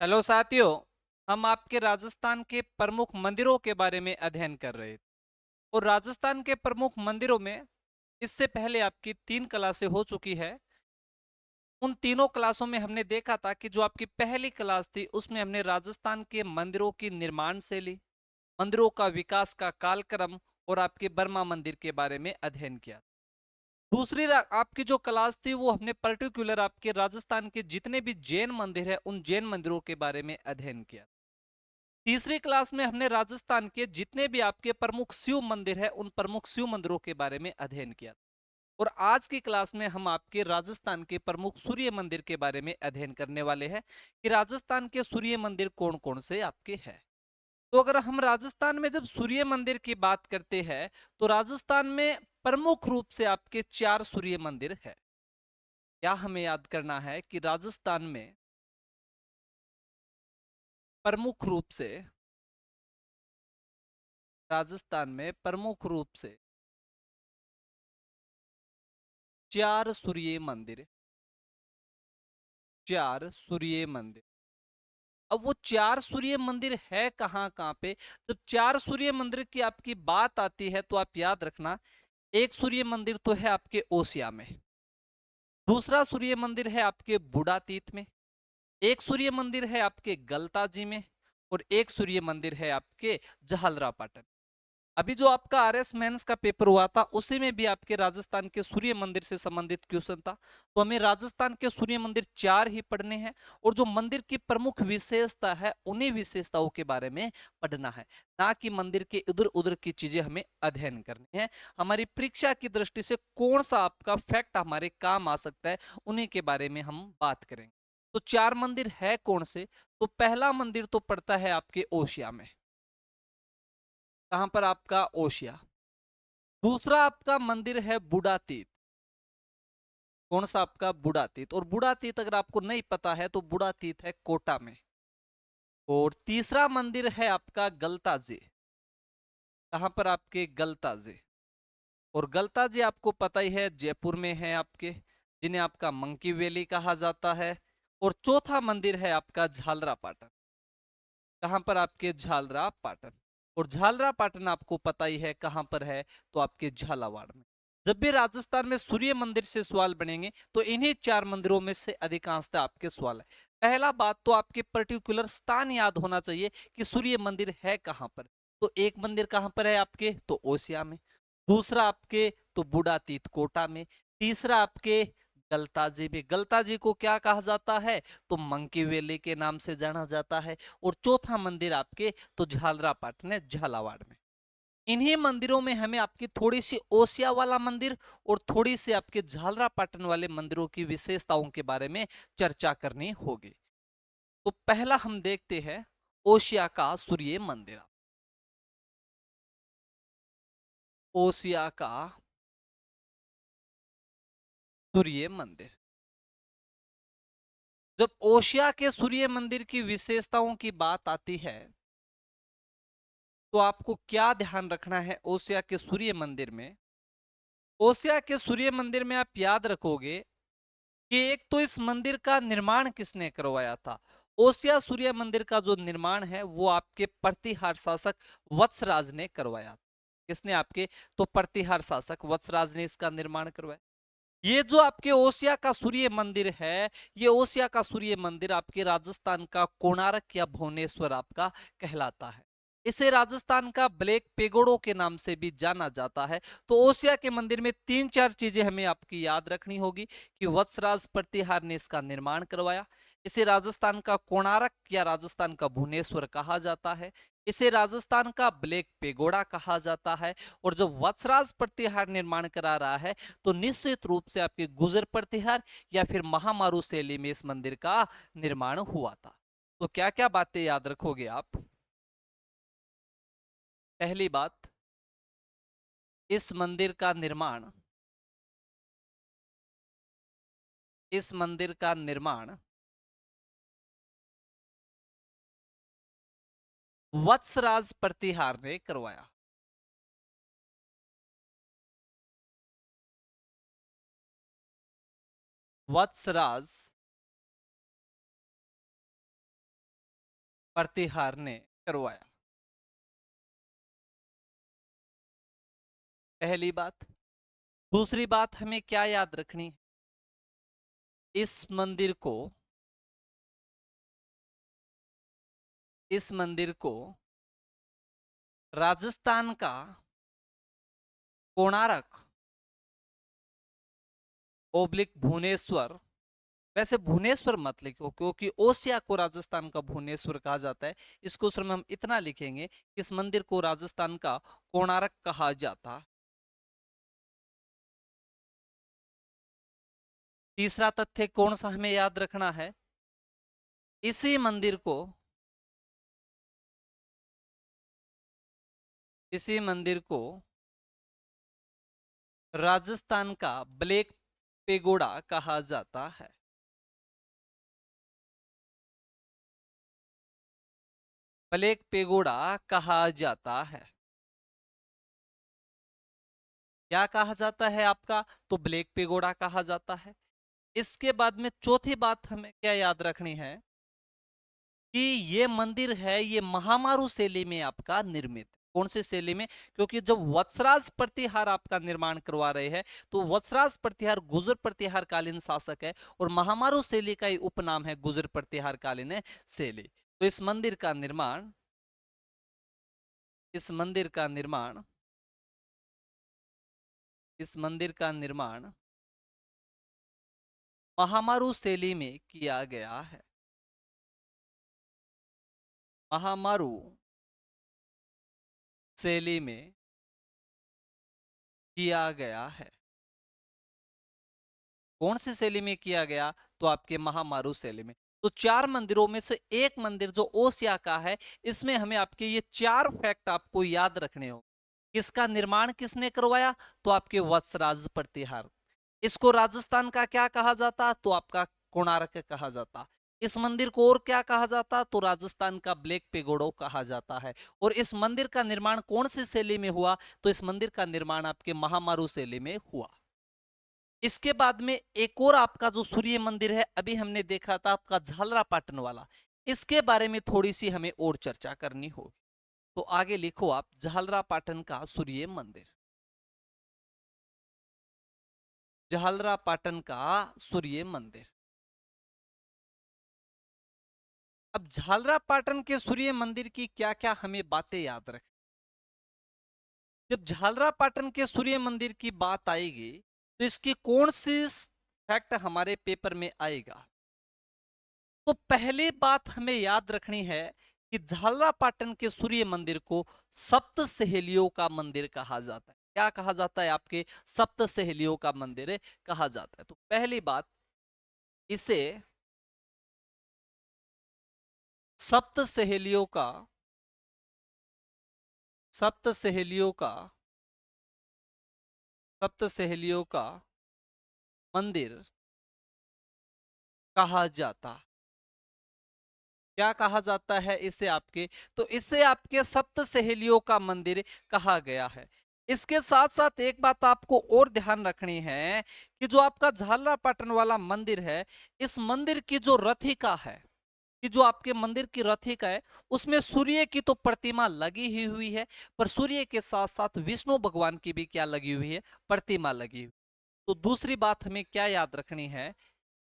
Hello साथियों। हम आपके राजस्थान के प्रमुख मंदिरों के बारे में अध्ययन कर रहे थे और राजस्थान के प्रमुख मंदिरों में इससे पहले आपकी 3 क्लासें हो चुकी है। उन तीनों क्लासों में हमने देखा था कि जो आपकी पहली क्लास थी उसमें हमने राजस्थान के मंदिरों की निर्माण शैली, मंदिरों का विकास का कालक्रम और आपके बर्मा मंदिर के बारे में अध्ययन किया। दूसरी आपकी जो क्लास थी वो हमने पर्टिकुलर आपके राजस्थान के जितने भी जैन मंदिर है उन जैन मंदिरों के बारे में अध्ययन किया। तीसरी क्लास में हमने राजस्थान के जितने भी आपके प्रमुख शिव मंदिर है उन प्रमुख शिव मंदिरों के बारे में अध्ययन किया। और आज की क्लास में हम आपके राजस्थान के प्रमुख सूर्य मंदिर के बारे में अध्ययन करने वाले हैं कि राजस्थान के सूर्य मंदिर कौन कौन से आपके हैं। तो अगर हम राजस्थान में जब सूर्य मंदिर की बात करते हैं तो राजस्थान में प्रमुख रूप से आपके 4 सूर्य मंदिर है। क्या हमें याद करना है कि राजस्थान में प्रमुख रूप से राजस्थान में प्रमुख रूप से 4 सूर्य मंदिर, 4 सूर्य मंदिर। अब वो 4 सूर्य मंदिर है कहाँ कहाँ पे। जब 4 सूर्य मंदिर की आपकी बात आती है तो आप याद रखना, एक सूर्य मंदिर तो है आपके ओसिया में, दूसरा सूर्य मंदिर है आपके बुढ़ातीत में, एक सूर्य मंदिर है आपके गलताजी में और एक सूर्य मंदिर है आपके जहालरा पाटन। अभी जो आपका आरएस मेंस का पेपर हुआ था उसी में भी आपके राजस्थान के सूर्य मंदिर से संबंधित क्वेश्चन था। तो हमें राजस्थान के सूर्य मंदिर 4 ही पढ़ने हैं और जो मंदिर की प्रमुख विशेषता है उन्हीं विशेषताओं के बारे में पढ़ना है, ना कि मंदिर के इधर उधर की चीजें हमें अध्ययन करनी है। हमारी परीक्षा की दृष्टि से कौन सा आपका फैक्ट हमारे काम आ सकता है उन्हीं के बारे में हम बात करेंगे। तो 4 मंदिर है कौन से। तो पहला मंदिर तो पड़ता है आपके ओशिया में। कहां पर आपका ओशिया। दूसरा आपका मंदिर है बुढ़ातीत। कौन सा आपका बुढ़ातीत। और बुढ़ातीत अगर आपको नहीं पता है तो बुढ़ातीत है कोटा में। और तीसरा मंदिर है आपका गलताजी। कहां पर आपके गलताजी। और गलताजी आपको पता ही है जयपुर में है आपके, जिन्हें आपका मंकी वैली कहा जाता है। और चौथा मंदिर है आपका झालरा पाटन। कहां पर आपके झालरा पाटन। और झालरा पाटन आपको पता ही है कहां पर है, तो आपके झालावाड़ में। जब भी राजस्थान में सूर्य मंदिर से सवाल बनेंगे तो इन्हीं 4 मंदिरों में से अधिकांशतः आपके सवाल है। पहला बात तो आपके पर्टिकुलर स्थान याद होना चाहिए कि सूर्य मंदिर है कहां पर। तो एक मंदिर कहां पर है आपके, तो ओसिया में। दूसरा आपके तो बुढ़ातीत कोटा में। तीसरा आपके गलताजी में। गलताजी को क्या कहा जाता है, तो मंकी वैली के नाम से जाना जाता है। और चौथा मंदिर आपके तो झालरा पाटन है झालावाड़ में। इन्हीं मंदिरों में हमें आपकी थोड़ी सी ओसिया वाला मंदिर और थोड़ी सी आपके झालरा पाटन वाले मंदिरों की विशेषताओं के बारे में चर्चा करनी होगी। तो पहला हम देखते हैं ओसिया का सूर्य मंदिर। ओसिया का सूर्य मंदिर। जब ओसिया के सूर्य मंदिर की विशेषताओं की बात आती है तो आपको क्या ध्यान रखना है ओसिया के सूर्य मंदिर में। ओसिया के सूर्य मंदिर में आप याद रखोगे कि एक तो इस मंदिर का निर्माण किसने करवाया था। ओसिया सूर्य मंदिर का जो निर्माण है वो आपके प्रतिहार शासक वत्सराज ने करवाया। किसने, आपके तो प्रतिहार शासक वत्सराज ने इसका निर्माण करवाया। ये जो आपके ओसिया का सूर्य मंदिर है, ये ओसिया का सूर्य मंदिर आपके राजस्थान का कोणार्क या भुवनेश्वर आपका कहलाता है। इसे राजस्थान का ब्लैक पेगोडो के नाम से भी जाना जाता है। तो ओसिया के मंदिर में 3-4 चीजें हमें आपकी याद रखनी होगी कि वत्सराज प्रतिहार ने इसका निर्माण करवाया। इसे राजस्थान का कोणार्क या राजस्थान का भुवनेश्वर कहा जाता है। इसे राजस्थान का ब्लैक पेगोडा कहा जाता है। और जो वत्सराज प्रतिहार निर्माण करा रहा है तो निश्चित रूप से आपके गुजर प्रतिहार या फिर महामारू शैली में इस मंदिर का निर्माण हुआ था। तो क्या क्या बातें याद रखोगे आप। पहली बात, इस मंदिर का निर्माण, इस मंदिर का निर्माण वत्सराज प्रतिहार ने करवाया। वत्सराज प्रतिहार ने करवाया। पहली बात। दूसरी बात हमें क्या याद रखनी है, इस मंदिर को राजस्थान का कोणार्क ओब्लिक भुवनेश्वर, वैसे भुवनेश्वर मत लिखो क्योंकि ओसिया को राजस्थान का भुवनेश्वर कहा जाता है, इसको सिर्फ हम इतना लिखेंगे कि इस मंदिर को राजस्थान का कोणार्क कहा जाता। तीसरा तथ्य कौन सा हमें याद रखना है, इसी मंदिर को राजस्थान का ब्लैक पेगोडा कहा जाता है। ब्लैक पेगोडा कहा जाता है। क्या कहा जाता है आपका, तो ब्लैक पेगोडा कहा जाता है। इसके बाद में चौथी बात हमें क्या याद रखनी है कि ये मंदिर है, ये महामारू शैली में आपका निर्मित। कौन सी शैली में, क्योंकि जब वत्सराज प्रतिहार आपका निर्माण करवा रहे हैं तो वत्सराज प्रतिहार गुर्जर प्रतिहार कालीन शासक है और महामारू शैली का ही उपनाम है गुर्जर प्रतिहार कालीन शैली। तो इस मंदिर का निर्माण इस मंदिर का निर्माण इस मंदिर का निर्माण महामारू शैली में किया गया है। महामारू शैली में किया गया है। कौन सी शैली में किया गया, तो आपके महामारू शैली में। तो चार मंदिरों में से एक मंदिर जो ओसिया का है, इसमें हमें आपके ये चार फैक्ट आपको याद रखने हो। किसका निर्माण किसने करवाया, तो आपके वत्सराज प्रतिहार। इसको राजस्थान का क्या कहा जाता, तो आपका कोणार्क कहा जाता। इस मंदिर को और क्या कहा जाता, तो राजस्थान का ब्लैक पेगोडो कहा जाता है। और इस मंदिर का निर्माण कौन सी शैली में हुआ, तो इस मंदिर का निर्माण आपके महामारू शैली में हुआ। इसके बाद में एक और आपका जो सूर्य मंदिर है, अभी हमने देखा था आपका झालरा पाटन वाला, इसके बारे में थोड़ी सी हमें और चर्चा करनी होगी। तो आगे लिखो आप, झालरा पाटन का सूर्य मंदिर। झालरा पाटन का सूर्य मंदिर। अब झालरा पाटन के सूर्य मंदिर की क्या क्या हमें बातें याद रखें। जब झालरा पाटन के सूर्य मंदिर की बात आएगी तो इसकी कौन सी फैक्ट हमारे पेपर में आएगा, तो पहली बात हमें याद रखनी है कि झालरा पाटन के सूर्य मंदिर को सप्त सहेलियों का मंदिर कहा जाता है। क्या कहा जाता है, आपके सप्त सहेलियों का मंदिर कहा जाता है। तो पहली बात, इसे सप्त सहेलियों का सप्त सहेलियों का सप्त सहेलियों का मंदिर कहा जाता। क्या कहा जाता है इसे आपके, तो इसे आपके सप्त सहेलियों का मंदिर कहा गया है। इसके साथ साथ एक बात आपको और ध्यान रखनी है कि जो आपका झालरा पाटन वाला मंदिर है, इस मंदिर की जो रथिका है, कि जो आपके मंदिर की रथिका है, उसमें सूर्य की तो प्रतिमा लगी ही हुई है, पर सूर्य के साथ साथ विष्णु भगवान की भी क्या लगी हुई है, प्रतिमा लगी हुई। तो दूसरी बात हमें क्या याद रखनी है,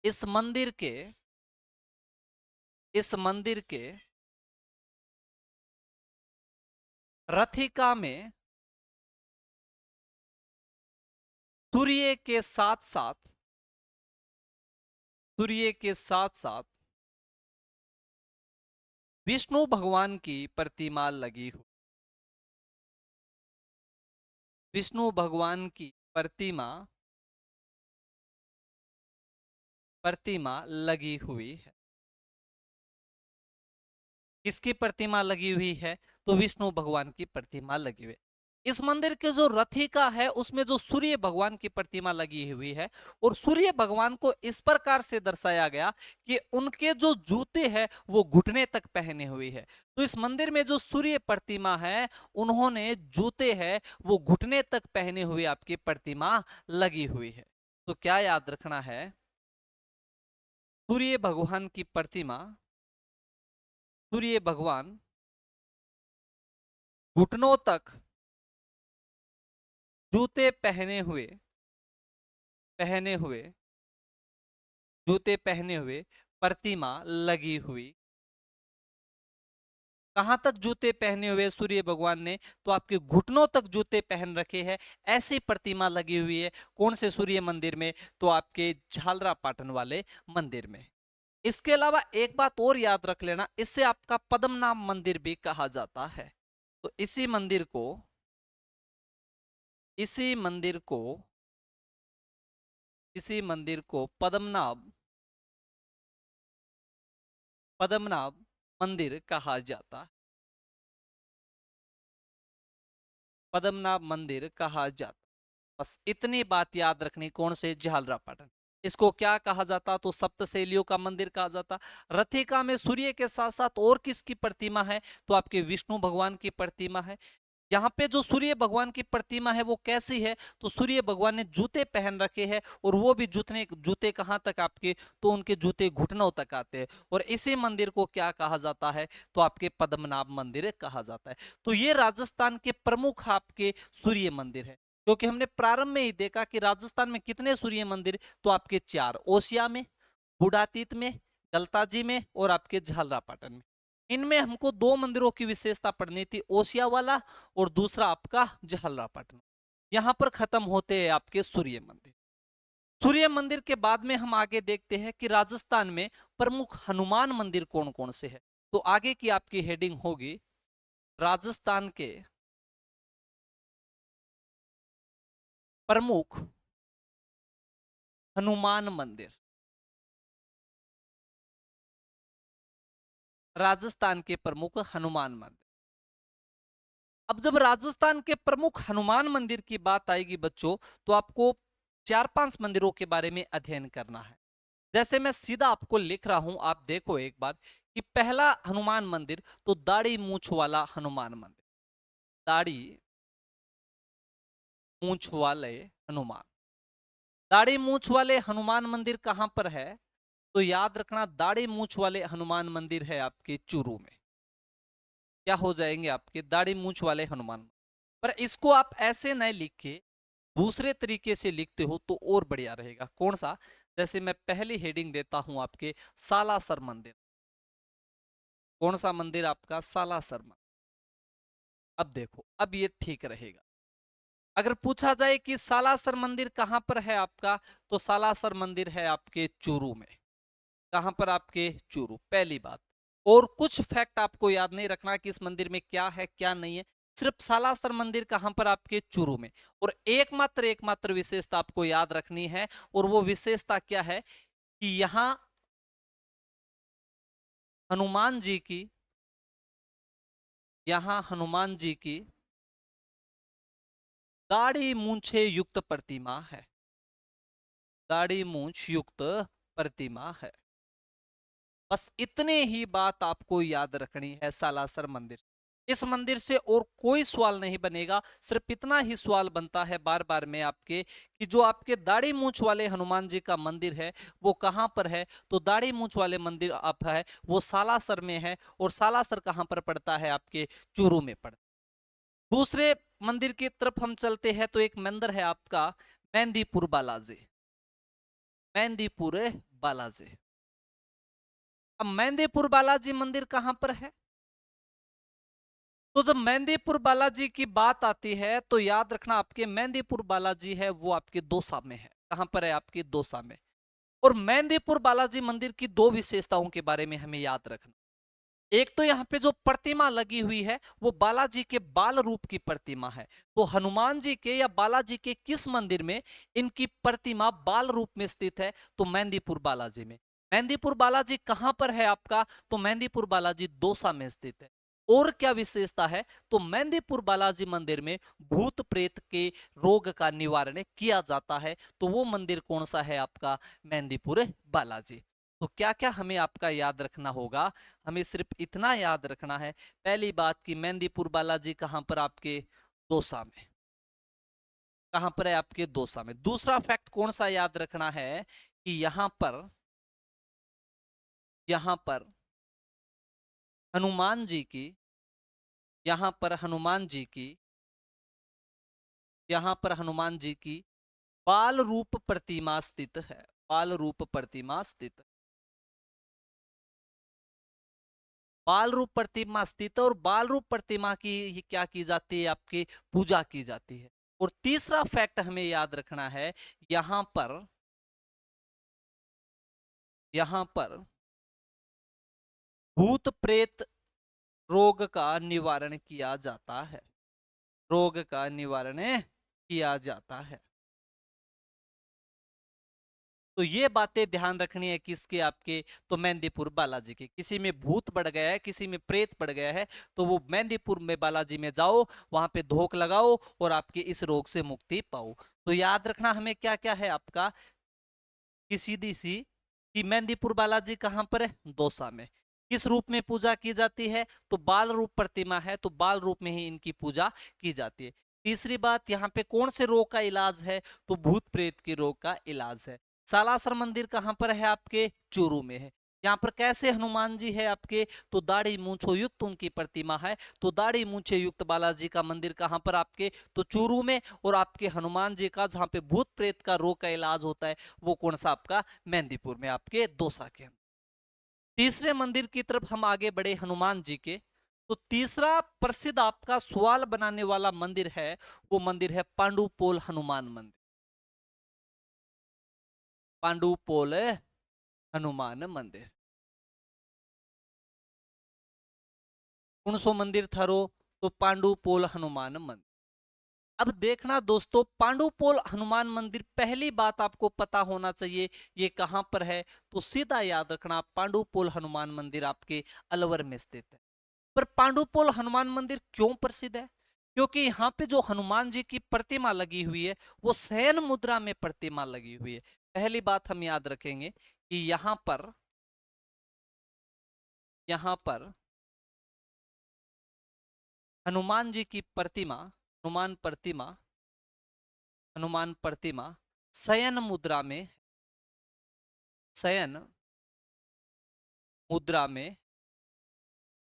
इस मंदिर के इस मंदिर के रथिका में सूर्य के साथ साथ सूर्य के साथ साथ विष्णु भगवान की प्रतिमा लगी हुई, विष्णु भगवान की प्रतिमा लगी हुई है। किसकी प्रतिमा लगी हुई है, तो विष्णु भगवान की प्रतिमा लगी हुई है। इस मंदिर के जो रथिका है उसमें जो सूर्य भगवान की प्रतिमा लगी हुई है, और सूर्य भगवान को इस प्रकार से दर्शाया गया कि उनके जो जूते हैं वो घुटने तक पहने हुए है। तो इस मंदिर में जो सूर्य प्रतिमा है, उन्होंने जूते हैं वो घुटने तक पहने हुए आपकी प्रतिमा लगी हुई है। तो क्या याद रखना है, सूर्य भगवान की प्रतिमा सूर्य भगवान घुटनों तक जूते पहने हुए जूते पहने हुए प्रतिमा लगी हुई। कहां तक जूते पहने हुए सूर्य भगवान ने? तो आपके घुटनों तक जूते पहन रखे हैं, ऐसी प्रतिमा लगी हुई है। कौन से सूर्य मंदिर में? तो आपके झालरा पाटन वाले मंदिर में। इसके अलावा एक बात और याद रख लेना, इससे आपका पद्मनाभ मंदिर भी कहा जाता है। तो इसी मंदिर को पद्मनाभ मंदिर कहा जाता है। पद्मनाभ मंदिर कहा जाता। बस इतनी बात याद रखनी। कौन से? झालरा पाटन। इसको क्या कहा जाता? तो सप्तशैलियों का मंदिर कहा जाता। रथिका में सूर्य के साथ साथ और किसकी प्रतिमा है? तो आपके विष्णु भगवान की प्रतिमा है। यहाँ पे जो सूर्य भगवान की प्रतिमा है वो कैसी है? तो सूर्य भगवान ने जूते पहन रखे हैं, और वो भी जूते कहाँ तक आपके? तो उनके जूते घुटनों तक आते हैं। और इसी मंदिर को क्या कहा जाता है? तो आपके पद्मनाभ मंदिर कहा जाता है। तो ये राजस्थान के प्रमुख आपके सूर्य मंदिर है। क्योंकि हमने प्रारंभ में ही देखा कि राजस्थान में कितने सूर्य मंदिर? तो आपके 4, ओसिया में, बूढ़ातीत में, गलताजी में, और आपके झालरा पाटन में। इनमें हमको 2 मंदिरों की विशेषता पढ़नी थी, ओसिया वाला और दूसरा आपका झालरा पाटन। यहां पर खत्म होते हैं आपके सूर्य मंदिर। सूर्य मंदिर के बाद में हम आगे देखते हैं कि राजस्थान में प्रमुख हनुमान मंदिर कौन कौन से हैं। तो आगे की आपकी हेडिंग होगी राजस्थान के प्रमुख हनुमान मंदिर। राजस्थान के प्रमुख हनुमान मंदिर। अब जब राजस्थान के प्रमुख हनुमान मंदिर की बात आएगी बच्चों, तो आपको 4-5 मंदिरों के बारे में अध्ययन करना है। जैसे मैं सीधा आपको लिख रहा हूं, आप देखो एक बार कि पहला हनुमान मंदिर तो दाढ़ी मूछ वाला हनुमान मंदिर। दाढ़ी मूछ वाले हनुमान दाढ़ी मूछ वाले हनुमान मंदिर कहां पर है? तो याद रखना, दाढ़ी मूछ वाले हनुमान मंदिर है आपके चूरू में। क्या हो जाएंगे? आपके दाढ़ी मूछ वाले हनुमान। पर इसको आप ऐसे नहीं लिख के दूसरे तरीके से लिखते हो तो और बढ़िया रहेगा। कौन सा? जैसे मैं पहली हेडिंग देता हूं आपके सालासर मंदिर। कौन सा मंदिर? आपका सालासर मंदिर। अब देखो, अब ये ठीक रहेगा। अगर पूछा जाए कि सालासर मंदिर कहां पर है आपका, तो सालासर मंदिर है आपके चूरू में। कहां पर? आपके चूरू। पहली बात। और कुछ फैक्ट आपको याद नहीं रखना कि इस मंदिर में क्या है क्या नहीं है। सिर्फ सालासर मंदिर कहां पर? आपके चूरू में। और एकमात्र विशेषता आपको याद रखनी है, और वो विशेषता क्या है कि यहां हनुमान जी की यहां हनुमान जी की दाढ़ी मूंछे युक्त प्रतिमा है। दाढ़ी मूंछ युक्त प्रतिमा है। बस इतने ही बात आपको याद रखनी है सालासर मंदिर। इस मंदिर से और कोई सवाल नहीं बनेगा। सिर्फ इतना ही सवाल बनता है बार बार में आपके कि जो आपके दाढ़ी मूंछ वाले हनुमान जी का मंदिर है वो कहां पर है? तो दाढ़ी मूंछ वाले मंदिर आप है वो सालासर में है। और सालासर कहां पर पड़ता है? आपके चूरू में पड़ता है। दूसरे मंदिर की तरफ हम चलते हैं तो एक मंदिर है आपका मेहंदीपुर बालाजी। मेहंदीपुर बालाजी। अब मेहंदीपुर बालाजी मंदिर कहां पर है? तो जब मेहंदीपुर बालाजी की बात आती है तो याद रखना, आपके मेहंदीपुर बालाजी है वो आपके दौसा में है। कहां पर है? आपकी दौसा में। और मेहंदीपुर बालाजी मंदिर की 2 विशेषताओं के बारे में हमें याद रखना। एक तो यहाँ पे जो प्रतिमा लगी हुई है वो बालाजी के बाल रूप की प्रतिमा है। तो हनुमान जी के या बालाजी के किस मंदिर में इनकी प्रतिमा बाल रूप में स्थित है? तो मेहंदीपुर बालाजी में। मेहंदीपुर बालाजी कहां पर है आपका? तो मेहंदीपुर बालाजी दौसा में स्थित है। और क्या विशेषता है? तो मेहंदीपुर बालाजी मंदिर में भूत प्रेत के रोग का निवारण किया जाता है। तो वो मंदिर कौन सा है? आपका मेहंदीपुर बालाजी। तो क्या क्या हमें आपका याद रखना होगा? हमें सिर्फ इतना याद रखना है, पहली बात कि मेहंदीपुर बालाजी कहां पर? आपके दौसा में। कहां पर है? आपके दौसा में। दूसरा फैक्ट कौन सा याद रखना है कि यहां पर हनुमान जी की, यहां पर हनुमान जी की, यहां पर हनुमान जी की बाल रूप प्रतिमा स्थित है। बाल रूप प्रतिमा स्थित, बाल रूप प्रतिमा स्थित है, और बाल रूप प्रतिमा की क्या की जाती है, आपकी पूजा की जाती है। और तीसरा फैक्ट हमें याद रखना है, यहां पर, यहां पर भूत प्रेत रोग का निवारण किया जाता है। रोग का निवारण किया जाता है। तो ये बातें ध्यान रखनी है किसके, आपके, तो मेहंदीपुर बालाजी के। किसी में भूत बढ़ गया है, किसी में प्रेत बढ़ गया है, तो वो मेहंदीपुर में बालाजी में जाओ, वहां पे धोक लगाओ और आपके इस रोग से मुक्ति पाओ। तो याद रखना हमें क्या क्या है आपका, कि सीधी सी, कि मेहंदीपुर बालाजी कहां पर है, दौसा में। किस रूप में पूजा की जाती है, तो बाल रूप प्रतिमा है, तो बाल रूप में ही इनकी पूजा की जाती है। तीसरी बात, यहाँ पे कौन से रोग का इलाज है, तो भूत प्रेत के रोग का इलाज है। सालासर मंदिर कहां पर है, आपके चूरू में है। यहाँ पर कैसे हनुमान जी है आपके, तो दाढ़ी मूंछों युक्त उनकी प्रतिमा है। तो दाढ़ी मूंछे युक्त बालाजी का मंदिर कहां पर आपके, तो चूरू में। और आपके हनुमान जी का जहां पे भूत प्रेत का रोग का इलाज होता है, वो कौन सा आपका, मेहंदीपुर में, आपके दौसा के। तीसरे मंदिर की तरफ हम आगे बढ़े हनुमान जी के, तो तीसरा प्रसिद्ध आपका सवाल बनाने वाला मंदिर है, वो मंदिर है पांडुपोल हनुमान मंदिर। पांडुपोल हनुमान मंदिर, कौन सो मंदिर थारो, तो पांडुपोल हनुमान मंदिर। अब देखना दोस्तों, पांडुपोल हनुमान मंदिर, पहली बात आपको पता होना चाहिए ये कहां पर है, तो सीधा याद रखना, पांडुपोल हनुमान मंदिर आपके अलवर में स्थित है। पर पांडुपोल हनुमान मंदिर क्यों प्रसिद्ध है, क्योंकि यहाँ पे जो हनुमान जी की प्रतिमा लगी हुई है, वो शयन मुद्रा में प्रतिमा लगी हुई है। पहली बात हम याद रखेंगे कि यहाँ पर हनुमान जी की प्रतिमा, हनुमान प्रतिमा, हनुमान प्रतिमा शयन मुद्रा में, शयन मुद्रा में,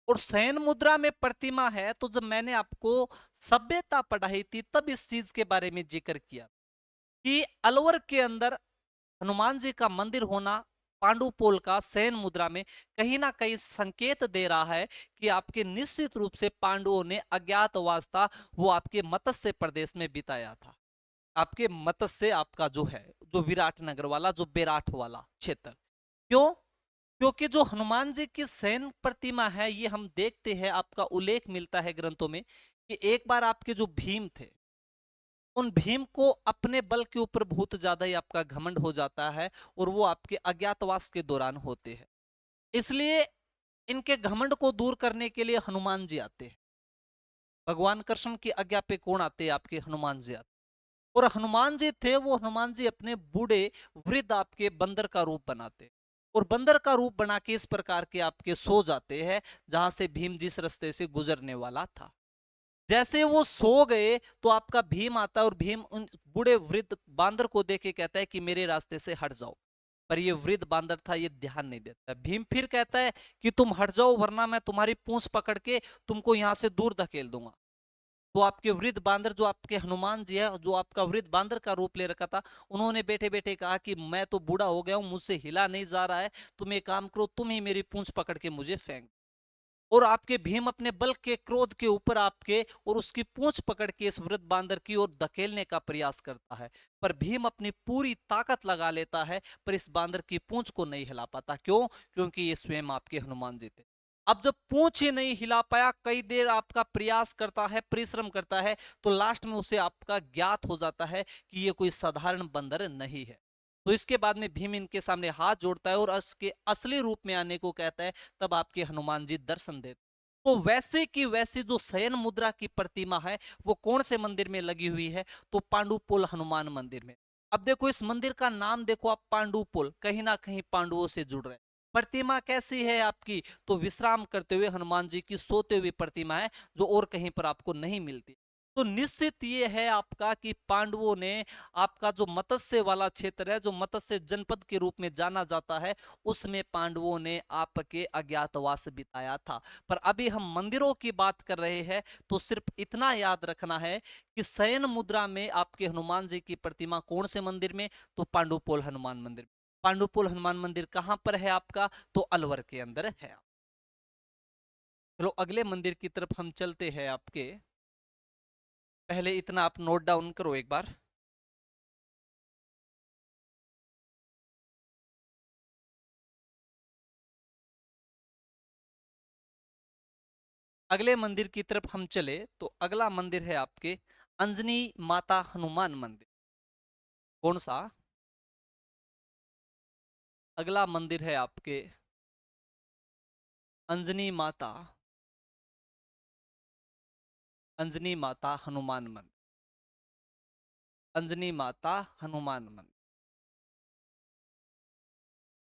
और शयन मुद्रा में प्रतिमा है। तो जब मैंने आपको सभ्यता पढ़ाई थी, तब इस चीज के बारे में जिक्र किया कि अलवर के अंदर हनुमान जी का मंदिर होना, पांडुपोल का शयन मुद्रा में, कहीं ना कहीं संकेत दे रहा है कि आपके निश्चित रूप से पांडवों ने अज्ञातवास वो आपके मत्स्य प्रदेश में बिताया था। आपके मत्स्य, आपका जो है, जो विराट नगर वाला, जो बेराट वाला क्षेत्र। क्यों, क्योंकि जो हनुमान जी की शयन प्रतिमा है, ये हम देखते हैं, आपका उल्लेख मिलता है ग्रंथों में कि एक बार आपके जो भीम थे, उन भीम को अपने बल के ऊपर बहुत ज्यादा ही आपका घमंड हो जाता है, और वो आपके अज्ञातवास के दौरान होते हैं। इसलिए इनके घमंड को दूर करने के लिए हनुमान जी आते हैं। भगवान कृष्ण की आज्ञा पे कौन आते हैं, आपके हनुमान जी आते। और हनुमान जी थे, वो हनुमान जी अपने बूढ़े वृद्ध आपके बंदर का रूप बनाते, और बंदर का रूप बना के इस प्रकार के आपके सो जाते हैं, जहां से भीम जिस रास्ते से गुजरने वाला था। जैसे वो सो गए, तो आपका भीम आता है, और भीम उन बूढ़े वृद्ध बांदर को देख के कहता है कि मेरे रास्ते से हट जाओ। पर ये वृद्ध बांदर था, ये ध्यान नहीं देता। भीम फिर कहता है कि तुम हट जाओ, वरना मैं तुम्हारी पूंछ पकड़ के तुमको यहां से दूर धकेल दूंगा। तो आपके वृद्ध बांदर, जो आपके हनुमान जी है, जो आपका वृद्ध बांदर का रूप ले रखा था, उन्होंने बैठे बैठे कहा कि मैं तो बूढ़ा हो गया हूं, मुझसे हिला नहीं जा रहा है, तुम एक काम करो, तुम ही मेरी पूंछ पकड़ के मुझे फेंक। और आपके भीम अपने बल के क्रोध के ऊपर आपके, और उसकी पूंछ पकड़ के इस वृद्ध बांदर की ओर धकेलने का प्रयास करता है। पर भीम अपनी पूरी ताकत लगा लेता है, पर इस बांदर की पूंछ को नहीं हिला पाता। क्यों, क्योंकि ये स्वयं आपके हनुमान जी थे। अब जब पूंछ ही नहीं हिला पाया, कई देर आपका प्रयास करता है, परिश्रम करता है, तो लास्ट में उसे आपका ज्ञात हो जाता है कि ये कोई साधारण बंदर नहीं है। तो इसके बाद में भीम इनके सामने हाथ जोड़ता है, और उसके असली रूप में आने को कहता है। तब आपके हनुमान जी दर्शन देते। तो वैसे की वैसी जो शयन मुद्रा की प्रतिमा है, वो कौन से मंदिर में लगी हुई है, तो पांडुपोल हनुमान मंदिर में। अब देखो, इस मंदिर का नाम देखो आप, पांडुपोल, कहीं ना कहीं पांडवों से जुड़ रहे। प्रतिमा कैसी है आपकी, तो विश्राम करते हुए हनुमान जी की सोते हुए प्रतिमा है, जो और कहीं पर आपको नहीं मिलती। तो निश्चित ये है आपका कि पांडवों ने आपका जो मत्स्य वाला क्षेत्र है, जो मत्स्य जनपद के रूप में जाना जाता है, उसमें पांडवों ने आपके अज्ञातवास बिताया था। पर अभी हम मंदिरों की बात कर रहे हैं, तो सिर्फ इतना याद रखना है कि शयन मुद्रा में आपके हनुमान जी की प्रतिमा कौन से मंदिर में? तो पांडुपोल हनुमान मंदिर। पांडुपोल हनुमान मंदिर कहां पर है आपका? तो अलवर के अंदर है। चलो अगले मंदिर की तरफ हम चलते हैं आपके। पहले इतना आप नोट डाउन करो एक बार। अगले मंदिर की तरफ हम चले तो अगला मंदिर है आपके अंजनी माता हनुमान मंदिर। कौन सा? अगला मंदिर है आपके अंजनी माता, अंजनी माता हनुमान मंदिर। अंजनी माता हनुमान मंदिर।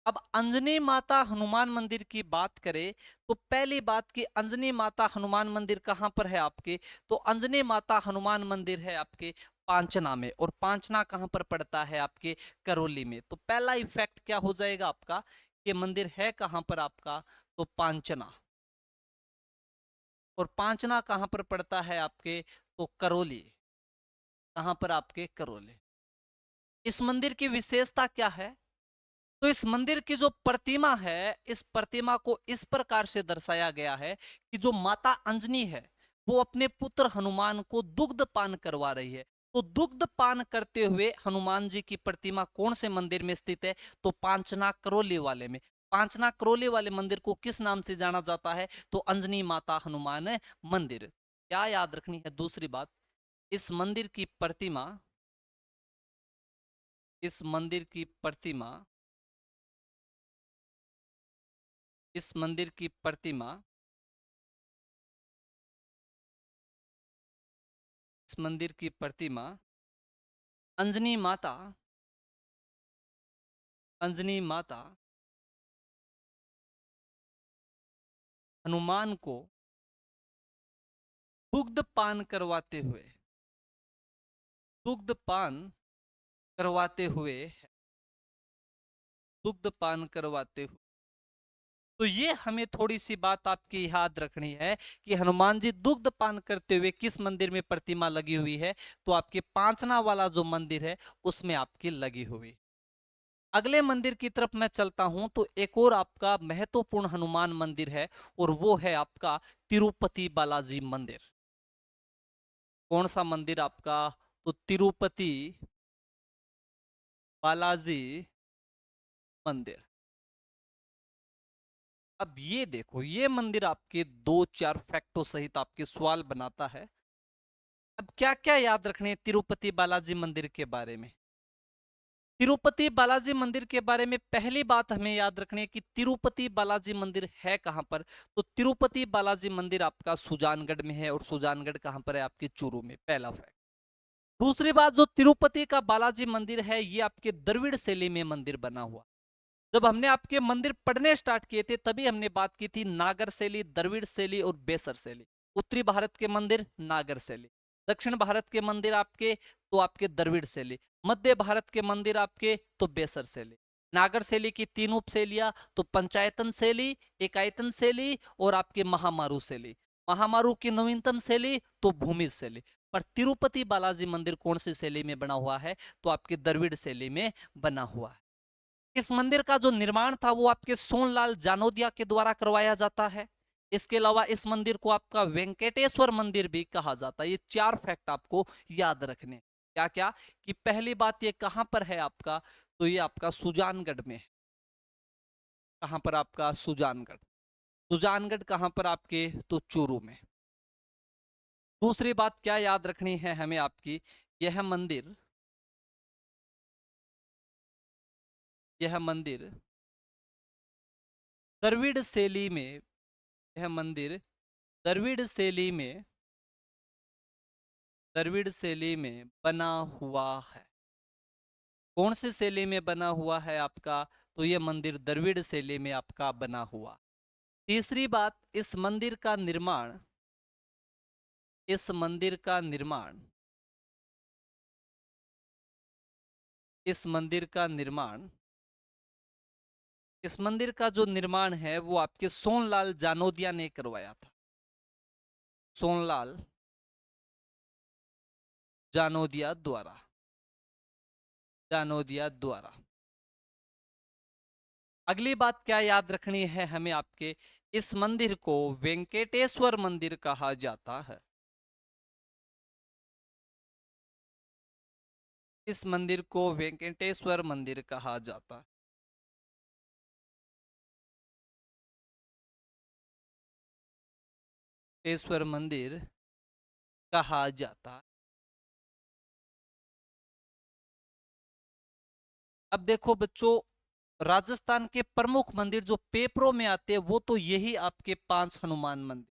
अब अंजनी माता हनुमान मंदिर की बात करें तो पहली बात कि अंजनी माता हनुमान मंदिर कहां पर है आपके? तो अंजनी माता हनुमान मंदिर है आपके पांचना में। और पांचना कहां पर पड़ता है? आपके करौली में। तो पहला इफेक्ट क्या हो जाएगा आपका? ये मंदिर है कहां पर आपका? तो पांचना। और पांचना कहां पर पड़ता है आपके? तो करौली। कहां पर? आपके करौली। इस मंदिर की विशेषता क्या है? तो इस मंदिर की जो प्रतिमा है, इस प्रतिमा को इस प्रकार से दर्शाया गया है कि जो माता अंजनी है वो अपने पुत्र हनुमान को दुग्ध पान करवा रही है। तो दुग्ध पान करते हुए हनुमान जी की प्रतिमा कौन से मंदिर में स्थित है? तो पांचना करौली वाले में। पांचना करौली वाले मंदिर को किस नाम से जाना जाता है? तो अंजनी माता हनुमान मंदिर। क्या याद रखनी है दूसरी बात? इस मंदिर की प्रतिमा, इस मंदिर की प्रतिमा, इस मंदिर की प्रतिमा, इस मंदिर की प्रतिमा अंजनी माता, अंजनी माता हनुमान को दुग्ध पान करवाते हुए, दुग्ध पान करवाते हुए, दुग्ध पान करवाते हुए। तो ये हमें थोड़ी सी बात आपकी याद रखनी है कि हनुमान जी दुग्ध पान करते हुए किस मंदिर में प्रतिमा लगी हुई है? तो आपके पांचना वाला जो मंदिर है उसमें आपकी लगी हुई। अगले मंदिर की तरफ मैं चलता हूं तो एक और आपका महत्वपूर्ण हनुमान मंदिर है और वो है आपका तिरुपति बालाजी मंदिर। कौन सा मंदिर आपका? तो तिरुपति बालाजी मंदिर। अब ये देखो, ये मंदिर आपके दो चार फैक्टों सहित आपके सवाल बनाता है। अब क्या क्या याद रखने हैं तिरुपति बालाजी मंदिर के बारे में? तिरुपति बालाजी मंदिर के बारे में पहली बात हमें याद रखनी है कि तिरुपति बालाजी मंदिर है कहां पर? तो तिरुपति बालाजी मंदिर आपका सुजानगढ़ में है। और सुजानगढ़ कहां पर है? आपके चूरू में। पहला फैक्ट। दूसरी बात, जो तिरुपति का बालाजी मंदिर है ये आपके द्रविड़ शैली में मंदिर बना हुआ। जब हमने आपके मंदिर पढ़ने स्टार्ट किए थे तभी हमने बात की थी नागर शैली, द्रविड़ शैली और बेसर शैली। उत्तरी भारत के मंदिर नागर शैली, दक्षिण भारत के मंदिर आपके तो आपके द्रविड़ शैली, मध्य भारत के मंदिर आपके तो बेसर शैली। नागर शैली की तीन उप शैलियां तो पंचायतन शैली, एकायतन शैली और आपके महामारू शैली। महामारू की नवीनतम शैली तो भूमि शैली। पर तिरुपति बालाजी मंदिर कौन सी शैली में बना हुआ है? तो आपकी द्रविड़ शैली में बना हुआ है। इस मंदिर का जो निर्माण था वो आपके सोनलाल जानोदिया के द्वारा करवाया जाता है। इसके अलावा इस मंदिर को आपका वेंकटेश्वर मंदिर भी कहा जाता है। ये चार फैक्ट आपको याद रखने। क्या क्या? कि पहली बात ये कहां पर है आपका? तो ये आपका सुजानगढ़ में है। कहां पर आपका? सुजानगढ़। सुजानगढ़ कहां पर आपके? तो चूरू में। दूसरी बात क्या याद रखनी है हमें आपकी? यह मंदिर, यह मंदिर द्रविड़ शैली में, यह मंदिर द्रविड़ शैली में, द्रविड़ शैली में बना हुआ है। कौन सी शैली में बना हुआ है आपका? तो यह मंदिर द्रविड़ शैली में आपका बना हुआ। तीसरी बात, इस मंदिर का निर्माण इस मंदिर का निर्माण, इस मंदिर का निर्माण, इस मंदिर का जो निर्माण है वो आपके सोनलाल जानोदिया ने करवाया था। सोनलाल जानोदिया द्वारा, जानोदिया द्वारा। अगली बात क्या याद रखनी है हमें आपके, इस मंदिर को वेंकटेश्वर मंदिर कहा जाता है। इस मंदिर को वेंकटेश्वर मंदिर कहा जाता है। वेंकटेश्वर मंदिर कहा जाता। अब देखो बच्चों, राजस्थान के प्रमुख मंदिर जो पेपरों में आते हैं वो तो यही आपके 5 हनुमान मंदिर।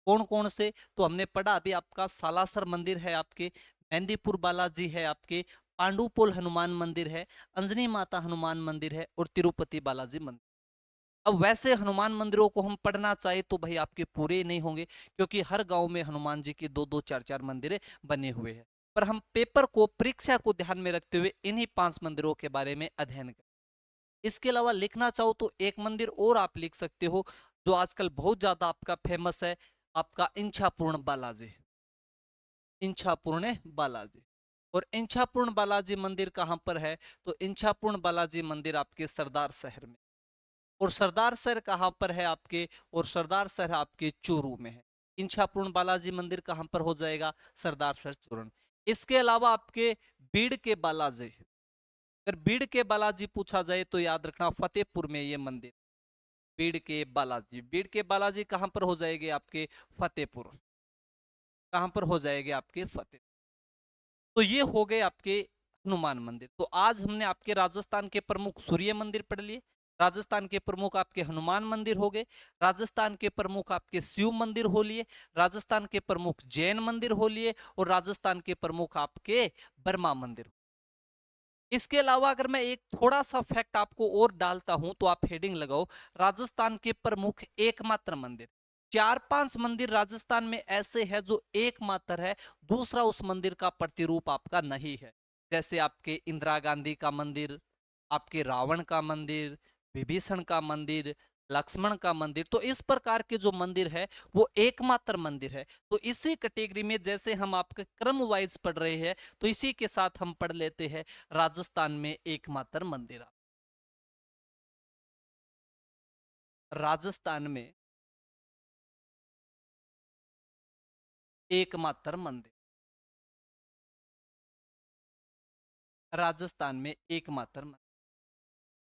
कौन कौन से, तो हमने पढ़ा अभी आपका सालासर मंदिर है, आपके मेहंदीपुर बालाजी है, आपके पांडुपोल हनुमान मंदिर है, अंजनी माता हनुमान मंदिर है, और तिरुपति बालाजी मंदिर। अब वैसे हनुमान मंदिरों को हम पढ़ना चाहे तो भाई आपके पूरे नहीं होंगे, क्योंकि हर गांव में हनुमान जी की 2-2 4-4 मंदिरें बने हुए हैं। पर हम पेपर को, परीक्षा को ध्यान में रखते हुए इन्हीं 5 मंदिरों के बारे में अध्ययन करें। इसके अलावा लिखना चाहो तो एक मंदिर और आप लिख सकते हो, जो आजकल बहुत ज्यादा आपका फेमस है, आपका इंछापूर्ण बालाजी। इंछापूर्ण बालाजी। और इंछापूर्ण बालाजी मंदिर कहां पर है, तो इंछापूर्ण बालाजी मंदिर आपके सरदार शहर में। और सरदार शहर कहां पर है आपके, और सरदार शहर आपके चूरू में है। इंछापूर्ण बालाजी मंदिर कहां पर हो जाएगा, सरदार शहर चूरू। इसके अलावा आपके बीड़ के बालाजी, अगर बीड़ के बालाजी पूछा जाए तो याद रखना फतेहपुर में ये मंदिर। बीड़ के बालाजी, बीड़ के बालाजी कहां पर हो जाएंगे आपके, फतेहपुर। कहां पर हो जाएंगे आपके, फतेह। तो ये हो गए आपके हनुमान मंदिर। तो आज हमने आपके राजस्थान के प्रमुख सूर्य मंदिर पढ़ लिए, राजस्थान के प्रमुख आपके हनुमान मंदिर हो गए, राजस्थान के प्रमुख आपके शिव मंदिर हो लिए, राजस्थान के प्रमुख जैन मंदिर हो लिए, और राजस्थान के प्रमुख आपके बर्मा मंदिर। इसके अलावा अगर मैं एक थोड़ा सा फैक्ट आपको और डालता हूं तो आप हेडिंग लगाओ, राजस्थान के प्रमुख एकमात्र मंदिर। 4-5 मंदिर राजस्थान में ऐसे हैं जो एकमात्र है, दूसरा उस मंदिर का प्रतिरूप आपका नहीं है। जैसे आपके इंदिरा गांधी का मंदिर, आपके रावण का मंदिर, विभीषण का मंदिर, लक्ष्मण का मंदिर। तो इस प्रकार के जो मंदिर है वो एकमात्र मंदिर है। तो इसी कैटेगरी में जैसे हम आपके क्रम वाइज पढ़ रहे हैं, तो इसी के साथ हम पढ़ लेते हैं राजस्थान में एकमात्र मंदिर। राजस्थान में एकमात्र मंदिर, राजस्थान में एकमात्र मंदिर।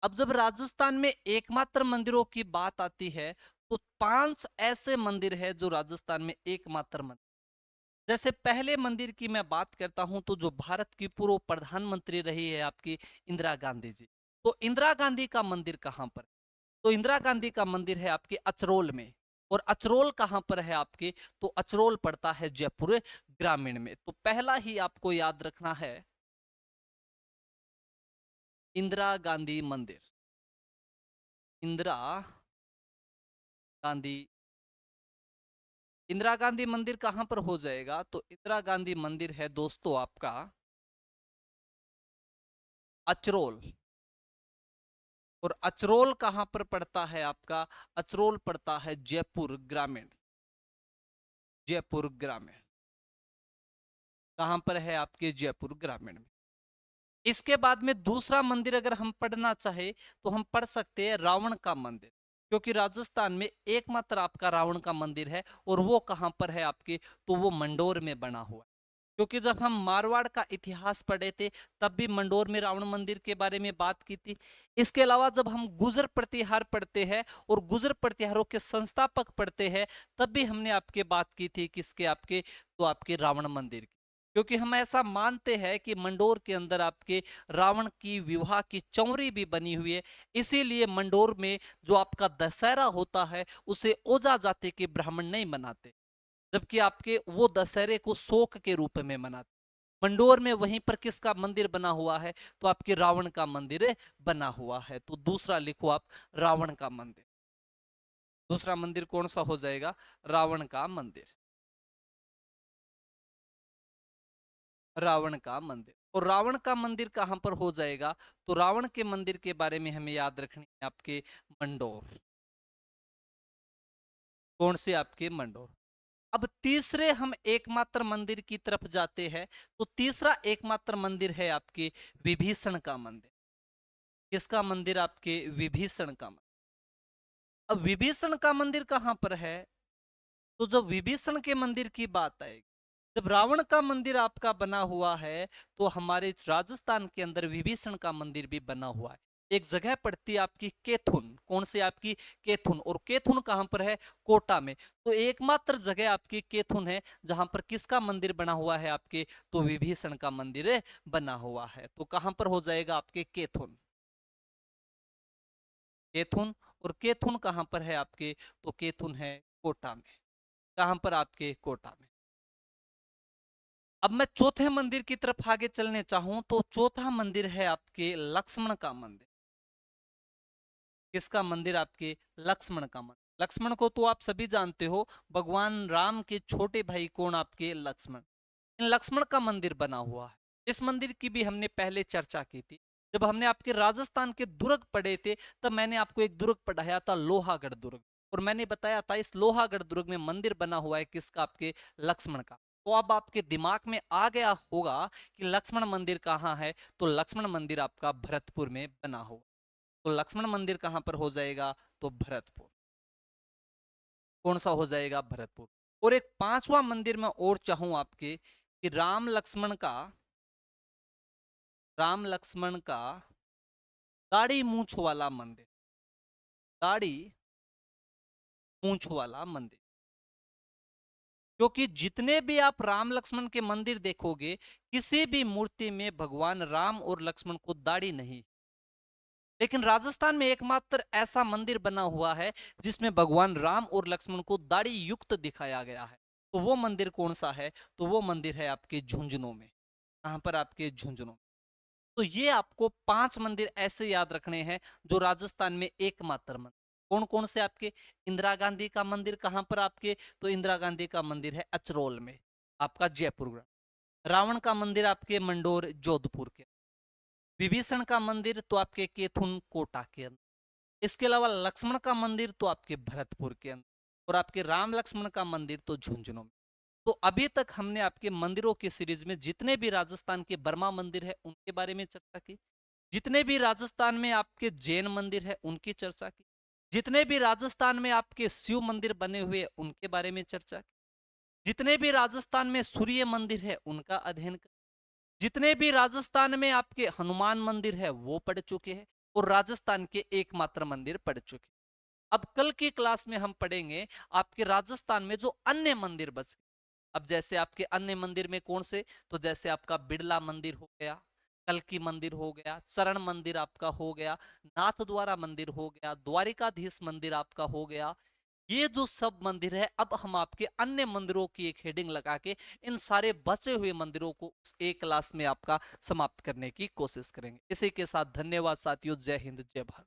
अब जब राजस्थान में एकमात्र मंदिरों की बात आती है, तो 5 ऐसे मंदिर है जो राजस्थान में एकमात्र मंदिर। जैसे पहले मंदिर की मैं बात करता हूं, तो जो भारत की पूर्व प्रधानमंत्री रही है आपकी इंदिरा गांधी जी, तो इंदिरा गांधी का मंदिर कहां पर, तो इंदिरा गांधी का मंदिर है आपके अचरोल में। और अचरोल कहां पर है आपके, तो अचरोल पड़ता है जयपुर ग्रामीण में। तो पहला ही आपको याद रखना है, इंदिरा गांधी मंदिर। इंदिरा गांधी, इंदिरा गांधी मंदिर कहां पर हो जाएगा, तो इंदिरा गांधी मंदिर है दोस्तों आपका अचरोल। और अचरोल कहां पर पड़ता है आपका, अचरोल पड़ता है जयपुर ग्रामीण। जयपुर ग्रामीण कहां पर है आपके, जयपुर ग्रामीण में। इसके बाद में दूसरा मंदिर अगर हम पढ़ना चाहे तो हम पढ़ सकते हैं रावण का मंदिर, क्योंकि राजस्थान में एकमात्र आपका रावण का मंदिर है। और वो कहां पर है आपके, तो वो मंडोर में बना हुआ है। क्योंकि जब हम मारवाड़ का इतिहास पढ़े थे, तब भी मंडोर में रावण मंदिर के बारे में बात की थी। इसके अलावा जब हम गुजर प्रतिहार पढ़ते हैं और गुजर प्रतिहारों के संस्थापक पढ़ते हैं, तब भी हमने आपके बात की थी किसके, आपके, तो आपके रावण मंदिर की। क्योंकि हम ऐसा मानते हैं कि मंडोर के अंदर आपके रावण की विवाह की चौरी भी बनी हुई है। इसीलिए मंडोर में जो आपका दशहरा होता है उसे ओजा जाति के ब्राह्मण नहीं मनाते, जबकि आपके वो दशहरे को शोक के रूप में मनाते। मंडोर में वहीं पर किसका मंदिर बना हुआ है, तो आपके रावण का मंदिर बना हुआ है। तो दूसरा लिखो आप, रावण का मंदिर। दूसरा मंदिर कौन सा हो जाएगा, रावण का मंदिर। रावण का मंदिर। और रावण का मंदिर कहां पर हो जाएगा? तो रावण के मंदिर के बारे में हमें याद रखनी है आपके मंडोर। कौन से? आपके मंडोर। अब तीसरे हम एकमात्र मंदिर की तरफ जाते हैं, तो तीसरा एकमात्र मंदिर है आपके विभीषण का मंदिर। किसका मंदिर? आपके विभीषण का मंदिर। अब विभीषण का मंदिर कहां पर है? तो जब विभीषण के मंदिर की बात आएगी, जब रावण का मंदिर आपका बना हुआ है, तो हमारे राजस्थान के अंदर विभीषण का मंदिर भी बना हुआ है। एक जगह पड़ती है आपकी केथुन। कौन से? आपकी केथुन। और केथुन कहां पर है? कोटा में। तो एकमात्र जगह आपकी केथुन है जहां पर किसका मंदिर बना हुआ है? आपके तो विभीषण का मंदिर बना हुआ है। तो कहां पर हो जाएगा? आपके केथुन। केथुन। और केथुन कहां पर है आपके? तो केथुन है कोटा में। कहां पर? आपके कोटा में। अब मैं चौथे मंदिर की तरफ आगे चलने चाहूं, तो चौथा मंदिर है आपके लक्ष्मण का मंदिर। किसका मंदिर? आपके लक्ष्मण का मंदिर। लक्ष्मण को तो आप सभी जानते हो, भगवान राम के छोटे भाई। कौन? आपके लक्ष्मण। इन लक्ष्मण का मंदिर बना हुआ है। इस मंदिर की भी हमने पहले चर्चा की थी जब हमने आपके राजस्थान के दुर्ग पढ़े थे। तब मैंने आपको एक दुर्ग पढ़ाया था, लोहागढ़ दुर्ग। और मैंने बताया था इस लोहागढ़ दुर्ग में मंदिर बना हुआ है किसका? आपके लक्ष्मण का। तो अब आपके दिमाग में आ गया होगा कि लक्ष्मण मंदिर कहाँ है। तो लक्ष्मण मंदिर आपका भरतपुर में बना हुआ। तो लक्ष्मण मंदिर कहां पर हो जाएगा? तो भरतपुर। कौन सा हो जाएगा? भरतपुर। और एक पांचवा मंदिर मैं और चाहूं आपके कि राम लक्ष्मण का दाढ़ी मूंछ वाला मंदिर। दाढ़ी मूंछ वाला मंदिर। क्योंकि जितने भी आप राम लक्ष्मण के मंदिर देखोगे, किसी भी मूर्ति में भगवान राम और लक्ष्मण को दाढ़ी नहीं। लेकिन राजस्थान में एकमात्र ऐसा मंदिर बना हुआ है जिसमें भगवान राम और लक्ष्मण को दाढ़ी युक्त दिखाया गया है। तो वो मंदिर कौन सा है? तो वो मंदिर है आपके झुंझुनू में। कहां पर? आपके झुंझुनू। तो ये आपको 5 मंदिर ऐसे याद रखने हैं जो राजस्थान में एकमात्र मंदिर। कौन कौन से? आपके इंदिरा गांधी का मंदिर कहां पर? आपके तो इंदिरा गांधी का मंदिर है अचरोल में, आपका जयपुर। रावण का मंदिर आपके मंडोर जोधपुर के। विभीषण का मंदिर तो आपके केथुन कोटा के अंदर। इसके अलावा लक्ष्मण का मंदिर तो आपके भरतपुर के अंदर। और आपके राम लक्ष्मण का मंदिर तो झुंझुनू में। तो अभी तक हमने आपके मंदिरों की सीरीज में जितने भी राजस्थान के बर्मा मंदिर है उनके बारे में चर्चा की, जितने भी राजस्थान में आपके जैन मंदिर है उनकी चर्चा की, जितने भी राजस्थान में आपके शिव मंदिर बने हुए उनके बारे में चर्चा की, जितने भी राजस्थान में सूर्य मंदिर है उनका अध्ययन कर, जितने भी राजस्थान में आपके हनुमान मंदिर है वो पढ़ चुके हैं। और राजस्थान के एकमात्र मंदिर पढ़ चुके हैं। अब कल की क्लास में हम पढ़ेंगे आपके राजस्थान में जो अन्य मंदिर बचे। अब जैसे आपके अन्य मंदिर में कौन से? तो जैसे आपका बिड़ला मंदिर हो गया, कल्की मंदिर हो गया, चरण मंदिर आपका हो गया, नाथ द्वारा मंदिर हो गया, द्वारिकाधीश मंदिर आपका हो गया। ये जो सब मंदिर है, अब हम आपके अन्य मंदिरों की एक हेडिंग लगा के इन सारे बचे हुए मंदिरों को उस एक क्लास में आपका समाप्त करने की कोशिश करेंगे। इसी के साथ धन्यवाद साथियों। जय हिंद, जय भारत।